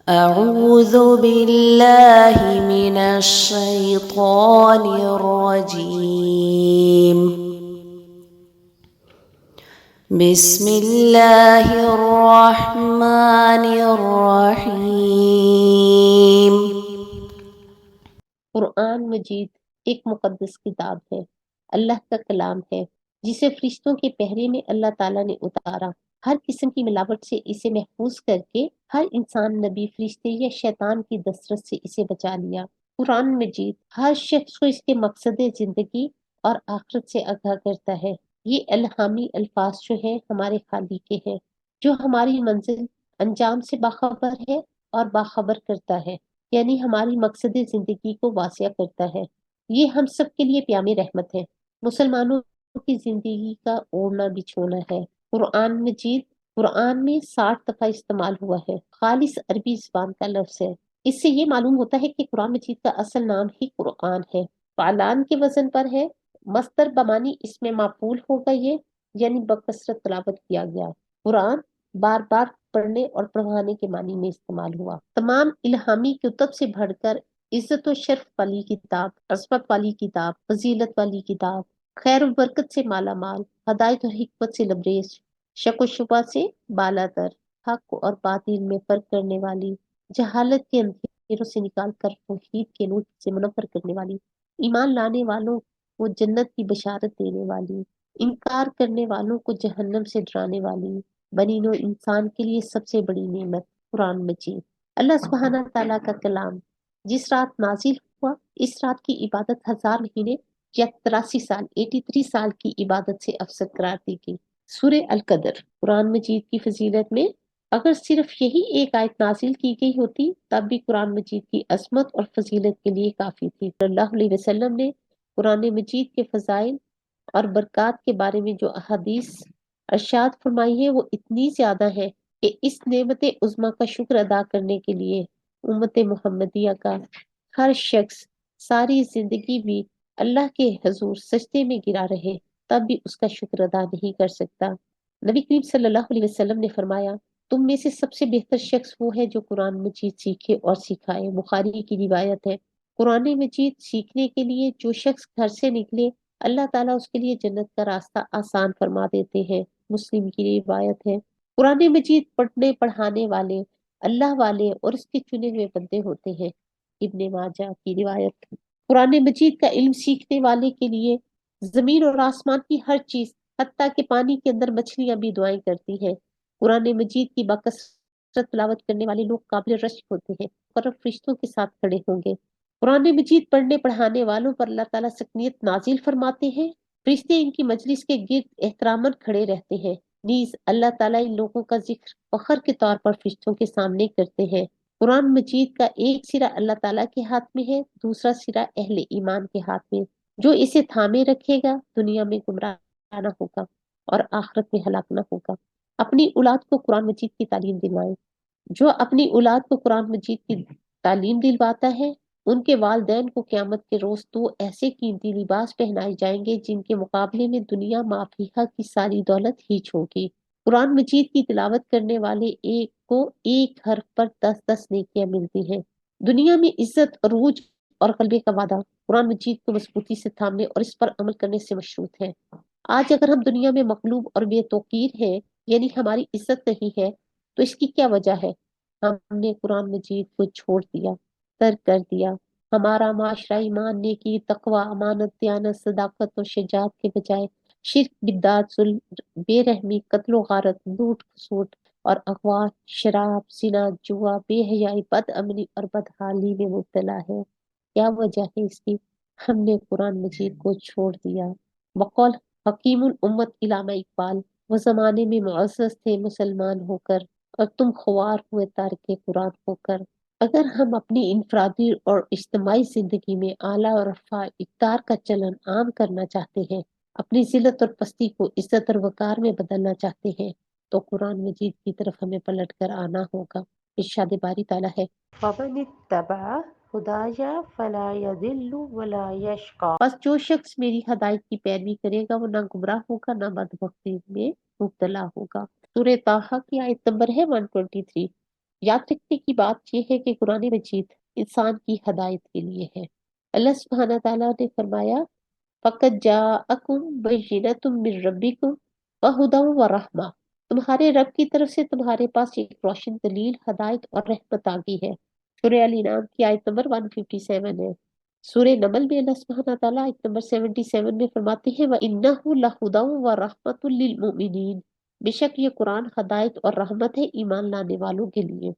أعوذ بالله من الشيطان الرجيم بسم الله الرحمن الرحيم قرآن مجید ایک مقدس کتاب ہے، اللہ کا کلام ہے جسے فرشتوں کے پہرے میں اللہ تعالیٰ نے اتارا۔ ہر قسم کی ملاوٹ سے اسے محفوظ کر کے ہر انسان، نبی، فرشتے یا شیطان کی دسترس سے اسے بچا لیا۔ قرآن مجید ہر شخص کو اس کے مقصد زندگی اور آخرت سے آگاہ کرتا ہے۔ یہ الہامی الفاظ جو ہیں ہمارے خالق کے ہیں، جو ہماری منزل انجام سے باخبر ہے اور باخبر کرتا ہے، یعنی ہماری مقصد زندگی کو واسع کرتا ہے۔ یہ ہم سب کے لیے پیام رحمت ہے، مسلمانوں کی زندگی کا اوڑھنا بچھونا ہے۔ قرآن مجید قرآن میں 60 دفعہ استعمال ہوا ہے، خالص عربی زبان کا لفظ ہے۔ اس سے یہ معلوم ہوتا ہے کہ قرآن مجید کا اصل نام ہی قرآن ہے، فعلان کے وزن پر ہے، مصدر بمانی اس میں معقول ہوگا، یہ یعنی بکثرت تلاوت کیا گیا۔ قرآن بار بار پڑھنے اور پڑھوانے کے معنی میں استعمال ہوا۔ تمام الہامی کتب سے بڑھ کر عزت و شرف والی کتاب، عظمت والی کتاب، فضیلت والی کتاب، خیر و برکت سے مالا مال، ہدایت اور حکمت سے لبریز، شک و شبہ سے بالاتر، حق اور باطل میں فرق کرنے والی، جہالت کے اندھیروں سے نکال کر توحید کے نور سے منور کرنے والی، ایمان لانے والوں کو جنت کی بشارت دینے والی، انکار کرنے والوں کو جہنم سے ڈرانے والی، بنی نوع انسان کے لیے سب سے بڑی نعمت قرآن مجید، اللہ سبحانہ تعالیٰ کا کلام، جس رات نازل ہوا اس رات کی عبادت 1000 مہینے یا 83 سال 83 سال کی عبادت سے افضل قرار دی گئی۔ سورہ القدر قرآن مجید کی فضیلت میں اگر صرف یہی ایک آیت نازل کی گئی ہوتی تب بھی قرآن مجید کی عظمت اور فضیلت کے لیے کافی تھی۔ صلی اللہ علیہ وسلم نے قرآن مجید کے فضائل اور برکات کے بارے میں جو احادیث ارشاد فرمائی ہے وہ اتنی زیادہ ہے کہ اس نعمت عظمیٰ کا شکر ادا کرنے کے لیے امت محمدیہ کا ہر شخص ساری زندگی بھی اللہ کے حضور سجدے میں گرا رہے تب بھی اس کا شکر ادا نہیں کر سکتا۔ نبی کریم صلی اللہ علیہ وسلم نے فرمایا، تم میں سے سب سے بہتر شخص وہ ہے جو قرآن مجید سیکھے اور سکھائے۔ بخاری کی روایت ہے، قرآن مجید سیکھنے کے لیے جو شخص گھر سے نکلے اللہ تعالیٰ اس کے لیے جنت کا راستہ آسان فرما دیتے ہیں۔ مسلم کی روایت ہے، قرآن مجید پڑھنے پڑھانے والے اللہ والے اور اس کے چنے ہوئے بندے ہوتے ہیں۔ ابن ماجہ کی روایت، قرآن مجید کا علم سیکھنے والے کے لیے زمین اور آسمان کی ہر چیز حتیٰ کہ پانی کے اندر مچھلیاں بھی دعائیں کرتی ہیں۔ قرآن مجید کی باکثرت تلاوت کرنے والے لوگ قابل رشک ہوتے ہیں، مقرب فرشتوں کے ساتھ کھڑے ہوں گے۔ قرآن مجید پڑھنے پڑھانے والوں پر اللہ تعالیٰ سکینت نازل فرماتے ہیں، فرشتے ان کی مجلس کے گرد احتراماً کھڑے رہتے ہیں۔ نیز اللہ تعالیٰ ان لوگوں کا ذکر فخر کے طور پر فرشتوں کے سامنے کرتے ہیں۔ قرآن مجید کا ایک سرا اللہ تعالیٰ کے ہاتھ میں ہے، دوسرا سرا اہل ایمان کے ہاتھ میں۔ جو اسے تھامے رکھے گا دنیا میں گمراہ نہ ہوگا اور آخرت میں ہلاک نہ ہوگا۔ اپنی اولاد کو قرآن مجید کی تعلیم دلوائیں۔ جو اپنی اولاد کو قرآن مجید کی تعلیم دلواتا ہے ان کے والدین کو قیامت کے روز 2 ایسے قیمتی لباس پہنائے جائیں گے جن کے مقابلے میں دنیا مافیہا کی ساری دولت ہیچ ہوگی۔ قرآن مجید کی تلاوت کرنے والے ایک کو ایک حرف پر 10 نیکیاں ملتی ہیں۔ دنیا میں عزت، عروج اور غلبے کا وعدہ قرآن مجید کو مضبوطی سے تھامنے اور اس پر عمل کرنے سے مشروط ہے۔ آج اگر ہم دنیا میں مغلوب اور بے توقیر ہیں، یعنی ہماری عزت نہیں ہے، تو اس کی کیا وجہ ہے؟ ہم نے قرآن مجید کو چھوڑ دیا، ترک کر دیا۔ ہمارا معاشرہ ایمان، نیکی، تقوی، امانت، دیانت، صداقت اور شجاعت کے بجائے شرک، بدعت، ظلم، بے رحمی، قتل و غارت، لوٹ کھسوٹ اور اغوا، شراب، زنا، جوا، بے حیائی، بد امنی اور بدحالی میں مبتلا ہے۔ کیا وجہ ہے اس کی؟ ہم نے قرآن مجید کو چھوڑ دیا۔ بقول حکیم الامت علامہ اقبال، وہ زمانے میں معزز تھے مسلمان ہو کر اور تم خوار ہوئے تارک قرآن ہو کر۔ اگر ہم اپنی انفرادی اور اجتماعی زندگی میں اعلیٰ اور رفع اقدار کا چلن عام کرنا چاہتے ہیں، اپنی ذلت اور پستی کو عزت اور وقار میں بدلنا چاہتے ہیں، تو قرآن مجید کی طرف ہمیں پلٹ کر آنا ہوگا۔ ارشاد باری تعالیٰ ہے، وَمَنِ اتَّبَعَ هُدَايَ فَلَا يَضِلُّ وَلَا يَشْقَى، بس جو شخص میری ہدایت کی پیروی کرے گا وہ نہ گمراہ ہوگا نہ بدبختی میں مبتلا ہوگا۔ سورہ طٰہٰ کی آیت نمبر ہے 123۔ یاد رکھنے کی بات یہ ہے کہ قرآن مجید انسان کی ہدایت کے لیے ہے۔ اللہ سبحانہ تعالیٰ نے فرمایا فَقَدْ جَاءَكُمْ بَيِّنَةٌ مِّن رَبِّكُمْ وَهُدًى وَرَحْمَةٌ، تمہارے رب کی طرف سے تمہارے پاس ایک روشن دلیل، ہدایت اور رحمت آ گئی ہے۔ سورہ الانعام کی آیت نمبر 157 ہے۔ سورہ نمل میں اللہ سبحانہ تعالیٰ آیت نمبر 77 میں فرماتے ہیں وَإِنَّهُ لَهُدًى وَرَحْمَةٌ لِّلْمُؤْمِنِينَ، بے شک یہ قرآن ہدایت اور رحمت ہے ایمان لانے والوں کے لیے۔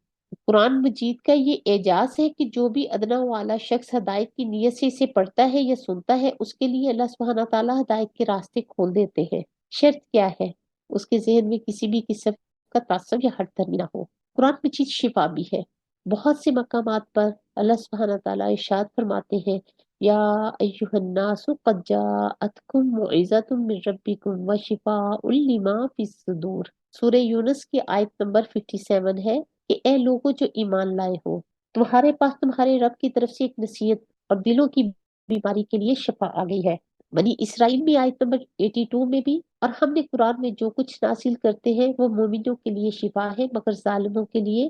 قرآن مجید کا یہ اعجاز ہے کہ جو بھی ادنا والا شخص ہدایت کی نیت سے اسے پڑھتا ہے یا سنتا ہے، اس کے لیے اللہ سبحانہ تعالیٰ ہدایت کے راستے کھول دیتے ہیں۔ شرط کیا ہے؟ اس کے ذہن میں کسی بھی قسم کا تعصب یا ہٹ درمی نہ ہو۔ قرآن مجید شفا بھی ہے۔ بہت سے مقامات پر اللہ سبحانہ تعالیٰ ارشاد فرماتے ہیں یا ایھا الناس قد جاءتکم موعظۃ من ربکم وشفاء لما فی الصدور۔ سورہ یونس کی آیت نمبر 57 ہے کہ اے لوگوں جو ایمان لائے ہو، تمہارے پاس تمہارے رب کی طرف سے ایک نصیحت اور دلوں کی بیماری کے لیے شفا آ گئی ہے۔ بنی اسرائیل میں آیت نمبر 82 میں بھی، اور ہم نے قرآن میں جو کچھ نازل کرتے ہیں وہ مومنوں کے لیے شفا ہے، مگر ظالموں کے لیے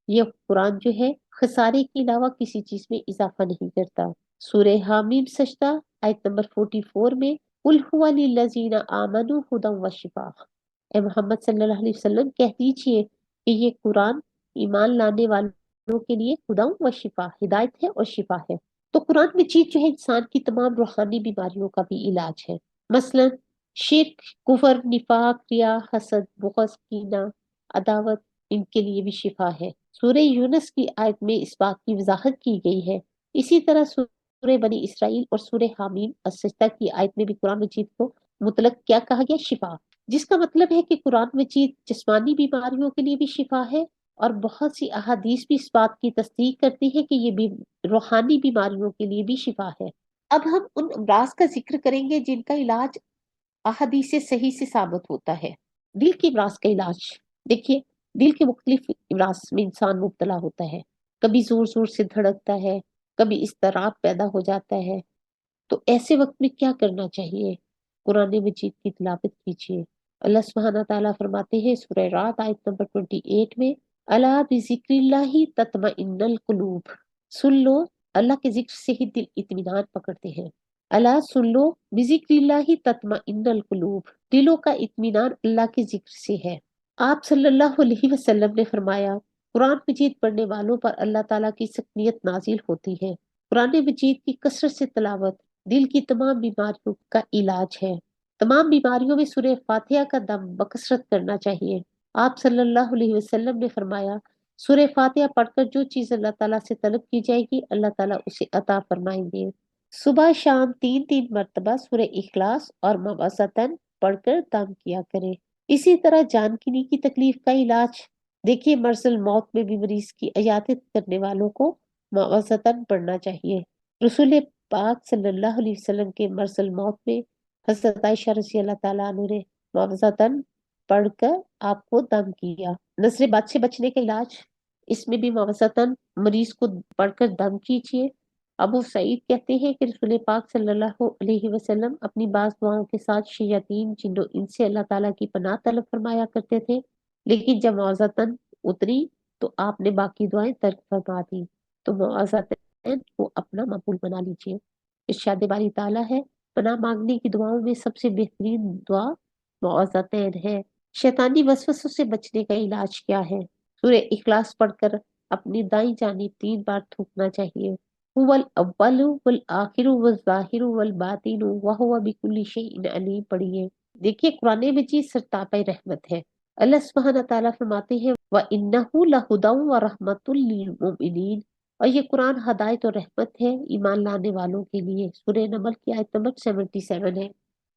یہ قرآن جو ہے خسارے کے علاوہ کسی چیز میں اضافہ نہیں کرتا۔ سورہ حامیم سجدہ آیت نمبر 44 میں قل هو للذین آمنوا ھدی وشفاء، اے محمد صلی اللہ علیہ وسلم کہہ دیجئے کہ یہ قرآن ایمان لانے والوں کے لیے ہدی و شفا، ہدایت ہے اور شفا ہے۔ تو قرآن مجید جو ہے انسان کی تمام روحانی بیماریوں کا بھی علاج ہے، مثلا شرک، کفر، نفاق، ریا، حسد، بغض، کینہ، عداوت، ان کے لیے بھی شفا ہے۔ سورہ یونس کی آیت میں اس بات کی وضاحت کی گئی ہے۔ اسی طرح سورہ بنی اسرائیل اور سورہ حامیم السجدہ کی آیت میں بھی قرآن مجید کو مطلق کیا کہا گیا؟ شفا، جس کا مطلب ہے کہ قرآن مجید جسمانی بیماریوں کے لیے بھی شفا ہے، اور بہت سی احادیث بھی اس بات کی تصدیق کرتی ہے کہ یہ بھی روحانی بیماریوں کے لیے بھی شفا ہے۔ اب ہم ان امراض کا ذکر کریں گے جن کا علاج احادیث صحیح سے ثابت ہوتا ہے۔ دل کے امراض کا علاج دیکھیے، دل کے مختلف امراض میں انسان مبتلا ہوتا ہے، کبھی زور زور سے دھڑکتا ہے، کبھی اضطراب پیدا ہو جاتا ہے۔ تو ایسے وقت میں کیا کرنا چاہیے؟ قرآن مجید کی تلاوت کیجیے۔ اللہ سبحانہ تعالیٰ فرماتے ہیں سورہ رات آیت نمبر 28 میں الا بذکر اللہ تطمئن القلوب، سن لو اللہ کے ذکر سے ہی دل اطمینان پکڑتے ہیں۔ اللہ سن لو بذکر اللہ تطمئن القلوب، دلوں کا اطمینان اللہ کے ذکر سے ہے۔ آپ صلی اللہ علیہ وسلم نے فرمایا قرآن مجید پڑھنے والوں پر اللہ تعالیٰ کی سکینت نازل ہوتی ہے۔ قرآن مجید کی کثرت سے تلاوت دل کی تمام بیماریوں کا علاج ہے۔ تمام بیماریوں میں سورہ فاتحہ کا دم بکثرت کرنا چاہیے۔ آپ صلی اللہ علیہ وسلم نے فرمایا سورہ فاتحہ پڑھ کر جو چیز اللہ تعالیٰ سے طلب کی جائے گی اللہ تعالیٰ اسے عطا فرمائیں گے۔ صبح شام 3 مرتبہ سورہ اخلاص اور موعظتاً پڑھ کر دم کیا کریں۔ اسی طرح جان کنی کی تکلیف کا علاج دیکھیے، مرض الموت میں بھی مریض کی عیادت کرنے والوں کو موعظتاً پڑھنا چاہیے۔ رسول پاک صلی اللہ علیہ وسلم کے مرض الموت میں حضرت عائشہ رضی اللہ تعالیٰ عنہ نے موعظتاً پڑھ کر آپ کو دم کیا۔ نظر بد سے بچنے کا علاج، اس میں بھی موعظتاً مریض کو پڑھ کر دم کیجیے۔ ابو سعید کہتے ہیں کہ رسول پاک صلی اللہ علیہ وسلم اپنی بعض دعاؤں کے ساتھ شیاطین، جن و انس سے اللہ تعالیٰ کی پناہ طلب فرمایا کرتے تھے، لیکن جب موعظتاً اتری تو آپ نے باقی دعائیں ترک فرما دی۔ تو موعظتاً کو اپنا مقبول بنا لیجیے۔ ارشاد باری تعالیٰ ہے پناہ مانگنے کی دعاؤں میں سب سے بہترین دعا موعظتین ہے۔ شیطانی وسوسوں سے بچنے کا علاج کیا ہے؟ سورہ اخلاص پڑھ کر اپنی دائیں جانب 3 بار تھوکنا چاہیے۔ هو الاول والآخر والظاہر والباطن وهو بكل شیء علیم پڑھیے۔ دیکھیے قرآن مجید سرتاپہ رحمت ہے۔ اللہ سبحانہ تعالیٰ فرماتے ہیں وَإِنَّهُ لَهُدًى وَرَحْمَةٌ لِّلْمُؤْمِنِينَ، اور یہ قرآن ہدایت اور رحمت ہے ایمان لانے والوں کے لیے۔ سورہ نمل کی آیت نمبر 77 ہے۔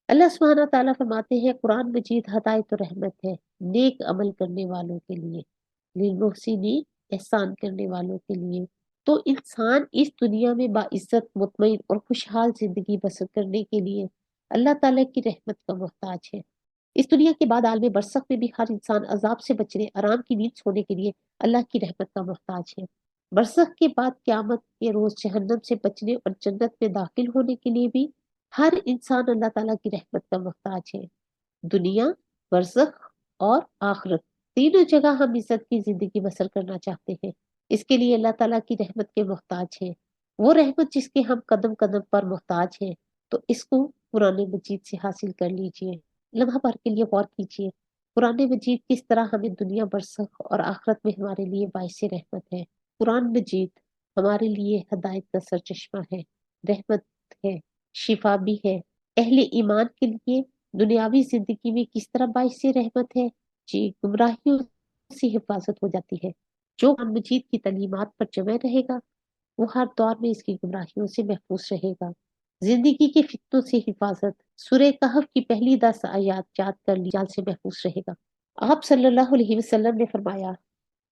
اللہ سبحانہ تعالیٰ فرماتے ہیں قرآن مجید ہدایت اور رحمت ہے نیک عمل کرنے والوں کے لیے، للمحسنین، احسان کرنے والوں کے لیے۔ تو انسان اس دنیا میں باعزت، مطمئن اور خوشحال زندگی بسر کرنے کے لیے اللہ تعالیٰ کی رحمت کا محتاج ہے۔ اس دنیا کے بعد عالم برزخ میں بھی ہر انسان عذاب سے بچنے، آرام کی نیند سونے کے لیے اللہ کی رحمت کا محتاج ہے۔ برزخ کے بعد قیامت کے روز جہنم سے بچنے اور جنت میں داخل ہونے کے لیے بھی ہر انسان اللہ تعالیٰ کی رحمت کا محتاج ہے۔ دنیا، برزخ اور آخرت تینوں جگہ ہم عزت کی زندگی بسر کرنا چاہتے ہیں، اس کے لیے اللہ تعالیٰ کی رحمت کے محتاج ہیں، وہ رحمت جس کے ہم قدم قدم پر محتاج ہیں۔ تو اس کو قرآن مجید سے حاصل کر لیجئے، لمحہ بھر کے لیے غور کیجئے، قرآن مجید کس طرح ہمیں دنیا برزخ اور آخرت میں ہمارے لیے باعث رحمت ہے۔ قرآن مجید ہمارے لیے ہدایت کا سرچشمہ ہے، رحمت ہے، شفا بھی ہے۔ اہل ایمان کے لیے دنیاوی زندگی میں کس طرح باعث رحمت ہے؟ جی، گمراہیوں سے حفاظت ہو جاتی ہے۔ جو قرآن مجید کی تعلیمات پر جمع رہے گا وہ ہر دور میں اس کی گمراہیوں سے محفوظ رہے گا۔ زندگی کے فتنوں سے حفاظت، سورہ کہف کی پہلی 10 آیات یاد کر لی، جال سے محفوظ رہے گا۔ آپ صلی اللہ علیہ وسلم نے فرمایا،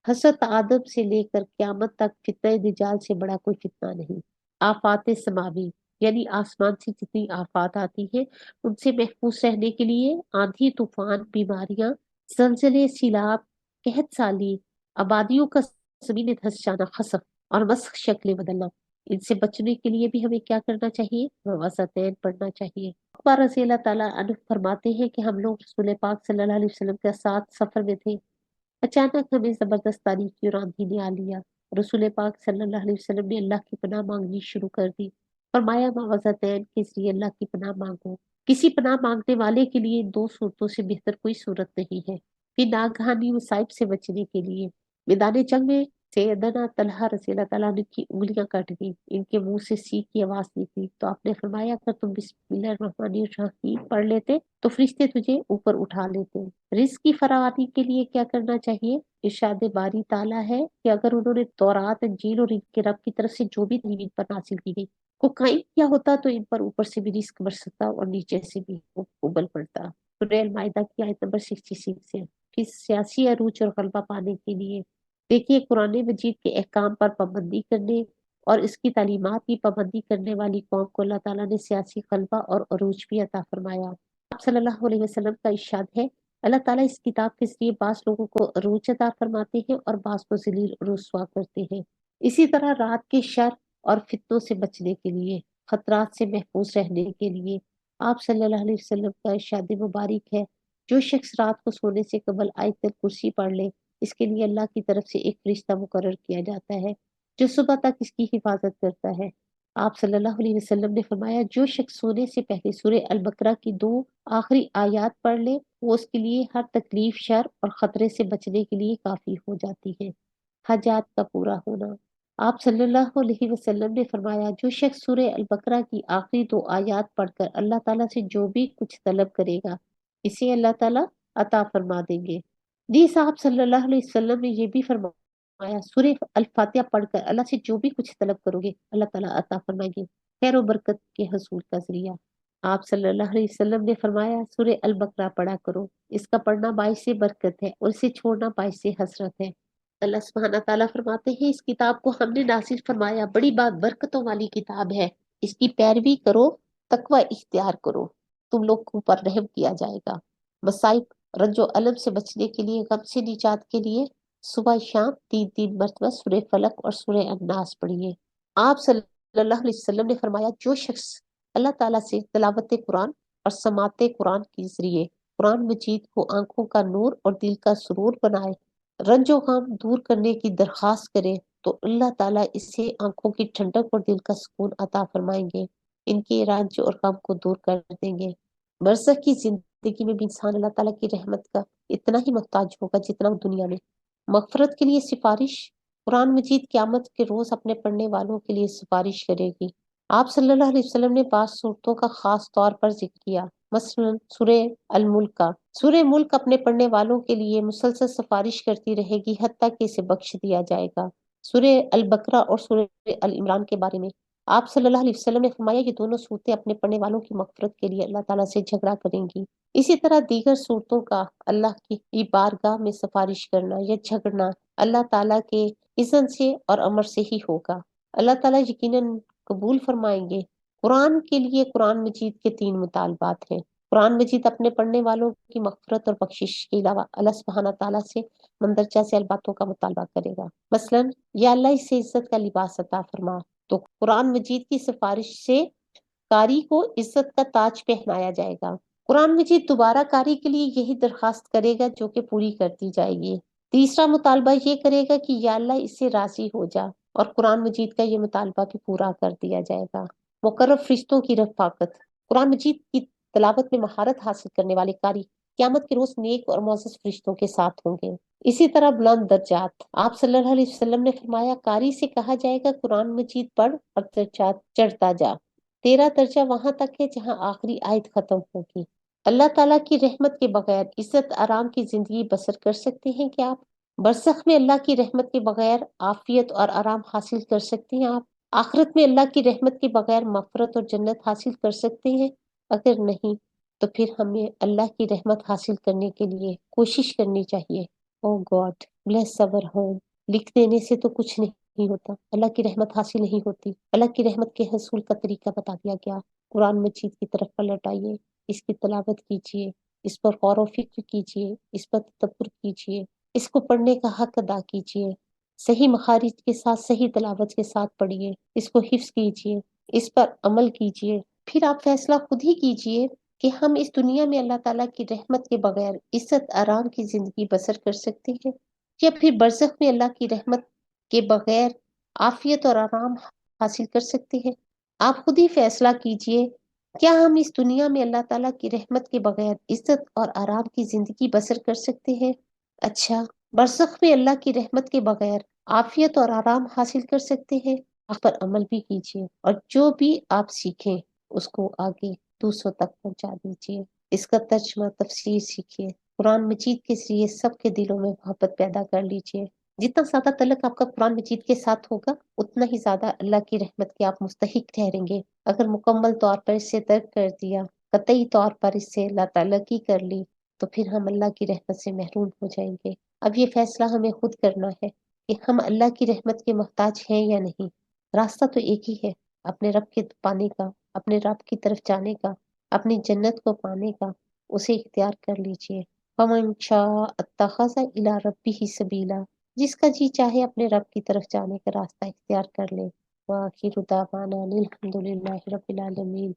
حضرت آدم سے لے کر قیامت تک فتنہ دجال سے بڑا کوئی فتنہ نہیں۔ آفات سماوی یعنی آسمان سے جتنی آفات آتی ہیں ان سے محفوظ رہنے کے لیے آندھی، طوفان، بیماریاں، زلزلے، سیلاب، قحط سالی، آبادیوں کا زمین دھس جانا، خسف اور مسخ شکلیں بدلنا، ان سے بچنے کے لیے بھی ہمیں کیا کرنا چاہیے؟ موعظتین پڑھنا چاہیے۔ اخبار رضی اللہ تعالیٰ عنہ فرماتے ہیں کہ ہم لوگ رسول پاک صلی اللہ علیہ وسلم کے ساتھ سفر میں تھے، اچانک ہمیں زبردست تاریکی اور آندھی نے آ لیا۔ رسول پاک صلی اللہ علیہ وسلم نے اللہ کی پناہ مانگنی شروع کر دی، فرمایا معوذتین کے ذریعے اللہ کی پناہ مانگو، کسی پناہ مانگنے والے کے لیے دو صورتوں سے بہتر کوئی صورت نہیں ہے۔ پھر ناگہانی مصائب سے بچنے کے لیے میدان جنگ میں سیدنا طلحہ رضی اللہ تعالیٰ عنہ کی انگلیاں کٹ گئی، ان کے منہ سے سیخ کی آواز نکلی، تو آپ نے فرمایا اگر تم بسم اللہ الرحمن الرحیم پڑھ لیتے تو فرشتے تجھے اوپر اٹھا لیتے۔ رزق کی فراوانی کے لیے کیا کرنا چاہیے؟ ارشاد باری تعالیٰ ہے کہ اگر انہوں نے تورات، انجیل اور ان کے رب کی طرف سے جو بھی تعلیم پر حاصل کی گئی کو قائم کیا ہوتا تو ان پر اوپر سے بھی رزق برستا اور نیچے سے بھی ابل پڑتا۔ سورہ المائدہ کی آیت نمبر 66 سے۔ پھر سیاسی عروج اور غلبہ پانے کے لیے دیکھیے قرآن مجید کے احکام پر پابندی کرنے اور اس کی تعلیمات کی پابندی کرنے والی قوم کو اللہ تعالیٰ نے سیاسی غلبہ اور عروج بھی عطا فرمایا۔ آپ صلی اللہ علیہ وسلم کا ارشاد ہے، اللہ تعالیٰ اس کتاب کے ذریعے بعض لوگوں کو عروج عطا فرماتے ہیں اور بعض کو ذلیل اور رسوا کرتے ہیں۔ اسی طرح رات کے شر اور فتنوں سے بچنے کے لیے، خطرات سے محفوظ رہنے کے لیے آپ صلی اللہ علیہ وسلم کا ارشاد مبارک ہے، جو شخص رات کو سونے سے قبل آیت الکرسی پڑھ لے اس کے لیے اللہ کی طرف سے ایک فرشتہ مقرر کیا جاتا ہے جو صبح تک اس کی حفاظت کرتا ہے۔ آپ صلی اللہ علیہ وسلم نے فرمایا جو شخص سونے سے پہلے سورہ البقرہ کی 2 آخری آیات پڑھ لے وہ اس کے لیے ہر تکلیف، شر اور خطرے سے بچنے کے لیے کافی ہو جاتی ہے۔ حاجات کا پورا ہونا، آپ صلی اللہ علیہ وسلم نے فرمایا جو شخص سورہ البقرہ کی آخری 2 آیات پڑھ کر اللہ تعالیٰ سے جو بھی کچھ طلب کرے گا اسے اللہ تعالیٰ عطا فرما دیں گے۔ نیز آپ صلی اللہ علیہ وسلم نے یہ بھی فرمایا سورہ الفاتحہ پڑھ کر اللہ سے جو بھی کچھ طلب کرو گے اللہ تعالیٰ عطا فرمائیں گے، خیر و برکت کے حصول کا ذریعہ۔ آپ صلی اللہ علیہ وسلم نے فرمایا سورہ البقرہ پڑھا کرو، اس کا پڑھنا باعث برکت ہے اور اسے چھوڑنا باعث حسرت ہے۔ اللہ سبحانہ تعالیٰ فرماتے ہیں اس کتاب کو ہم نے نازل فرمایا، بڑی بات برکتوں والی کتاب ہے، اس کی پیروی کرو، تقوی اختیار کرو، تم لوگ کو پر رحم کیا جائے گا۔ مصائب، رنج و علم سے بچنے کے لیے، غم سے نجات کے لیے صبح شام 3 مرتبہ سورہ فلق اور سورہ الناس پڑھیے۔ آپ صلی اللہ علیہ وسلم نے فرمایا جو شخص اللہ تعالیٰ سے تلاوت قرآن اور سماعت قرآن کے ذریعے قرآن مجید کو آنکھوں کا نور اور دل کا سرور بنائے، رنج و غم دور کرنے کی درخواست کرے تو اللہ تعالیٰ اسے آنکھوں کی ٹھنڈک اور دل کا سکون عطا فرمائیں گے، ان کے رنج اور غم کو دور کر دیں گے۔ برزخ کی زندگی میں بھی انسان اللہ تعالیٰ کی رحمت کا اتنا ہی محتاج ہوگا جتنا وہ دنیا میں۔ مغفرت کے لیے سفارش، قرآن مجید قیامت کے روز اپنے پڑھنے والوں کے لیے سفارش کرے گی۔ آپ صلی اللہ علیہ وسلم نے بعض صورتوں کا خاص طور پر ذکر کیا، مثلا سورہ الملک کا۔ سورہ ملک اپنے پڑھنے والوں کے لیے مسلسل سفارش کرتی رہے گی حتیٰ کہ اسے بخش دیا جائے گا۔ سورہ البقرہ اور سورہ العمران کے بارے میں آپ صلی اللہ علیہ وسلم نے فرمایا یہ دونوں صورتیں اپنے پڑھنے والوں کی مغفرت کے لیے اللہ تعالیٰ سے جھگڑا کریں گی۔ اسی طرح دیگر صورتوں کا اللہ کی بارگاہ میں سفارش کرنا یا جھگڑنا اللہ تعالیٰ کے اذن سے اور امر سے ہی ہوگا، اللہ تعالیٰ یقیناً قبول فرمائیں گے۔ قرآن کے لیے قرآن مجید کے 3 مطالبات ہیں۔ قرآن مجید اپنے پڑھنے والوں کی مغفرت اور بخشش کے علاوہ اللہ سبحانہ تعالیٰ سے مندرجہ ذیل باتوں کا مطالبہ کرے گا، مثلا یا اللہ اسے عزت کا لباس عطا فرما، تو قرآن مجید کی سفارش سے قاری کو عزت کا تاج پہنایا جائے گا۔ قرآن مجید دوبارہ کاری کے لیے یہی درخواست کرے گا جو کہ پوری کر دی جائے گی۔ تیسرا مطالبہ یہ کرے گا کہ یا اللہ اس سے راضی ہو جا، اور قرآن مجید کا یہ مطالبہ بھی پورا کر دیا جائے گا۔ مقرر فرشتوں کی رفاقت، قرآن مجید کی تلاوت میں مہارت حاصل کرنے والے قاری قیامت کے روز نیک اور معزز فرشتوں کے ساتھ ہوں گے۔ اسی طرح بلند درجات، آپ صلی اللہ علیہ وسلم نے فرمایا قاری سے کہا جائے گا قرآن مجید پڑھ اور درجات چڑھتا جا۔ 13 درجہ وہاں تک ہے جہاں آخری آیت ختم ہوگی۔ اللہ تعالیٰ کی رحمت کے بغیر عزت آرام کی زندگی بسر کر سکتے ہیں کیا آپ؟ برزخ میں اللہ کی رحمت کے بغیر عافیت اور آرام حاصل کر سکتے ہیں آپ؟ آخرت میں اللہ کی رحمت کے بغیر مغفرت اور جنت حاصل کر سکتے ہیں؟ اگر نہیں تو پھر ہمیں اللہ کی رحمت حاصل کرنے کے لیے کوشش کرنی چاہیے۔ او گاڈ بلیس اور ہوم، لکھ دینے سے تو کچھ نہیں ہوتا، اللہ کی رحمت حاصل نہیں ہوتی۔ اللہ کی رحمت کے حصول کا طریقہ بتا دیا گیا۔ قرآن مجید کی طرف پلٹ آئیے، اس کی تلاوت کیجیے، اس پر غور و فکر کیجیے، اس پر تدبر کیجیے، اس کو پڑھنے کا حق ادا کیجیے، صحیح مخارج کے ساتھ صحیح تلاوت کے ساتھ پڑھیے، اس کو حفظ کیجیے، اس پر عمل کیجیے۔ پھر آپ فیصلہ خود ہی کیجیے کہ ہم اس دنیا میں اللہ تعالیٰ کی رحمت کے بغیر عزت آرام کی زندگی بسر کر سکتے ہیں، یا پھر برزخ میں اللہ کی رحمت کے بغیر عافیت اور آرام حاصل کر سکتے ہیں۔ آپ خود ہی فیصلہ کیجیے، کیا ہم اس دنیا میں اللہ تعالیٰ کی رحمت کے بغیر عزت اور آرام کی زندگی بسر کر سکتے ہیں؟ اچھا، برزخ میں اللہ کی رحمت کے بغیر عافیت اور آرام حاصل کر سکتے ہیں؟ آپ پر عمل بھی کیجیے، اور جو بھی آپ سیکھیں اس کو آگے دوسروں تک پہنچا دیجیے، اس کا ترجمہ تفسیر سیکھیے، قرآن مجید کے ذریعے سب کے دلوں میں محبت پیدا کر لیجیے۔ جتنا زیادہ تعلق آپ کا قرآن مجید کے ساتھ ہوگا اتنا ہی زیادہ اللہ کی رحمت کے آپ مستحق ٹھہریں گے۔ اگر مکمل طور پر اس سے ترک کر دیا، قطعی طور پر اس سے اللہ تعالیٰ کی کر لی، تو پھر ہم اللہ کی رحمت سے محروم ہو جائیں گے۔ اب یہ فیصلہ ہمیں خود کرنا ہے کہ ہم اللہ کی رحمت کے محتاج ہیں یا نہیں۔ راستہ تو ایک ہی ہے، اپنے رب کے پانے کا، اپنے رب کی طرف جانے کا، اپنی جنت کو پانے کا، اسے اختیار کر لیجئے۔ فَمَن شَاءَ اتَّخَذَ إِلَىٰ رَبِّهِ سَبِيلًا، جس کا جی چاہے اپنے رب کی طرف جانے کا راستہ اختیار کر لے۔ وآخر دعوانا الحمد للہ رب العالمین۔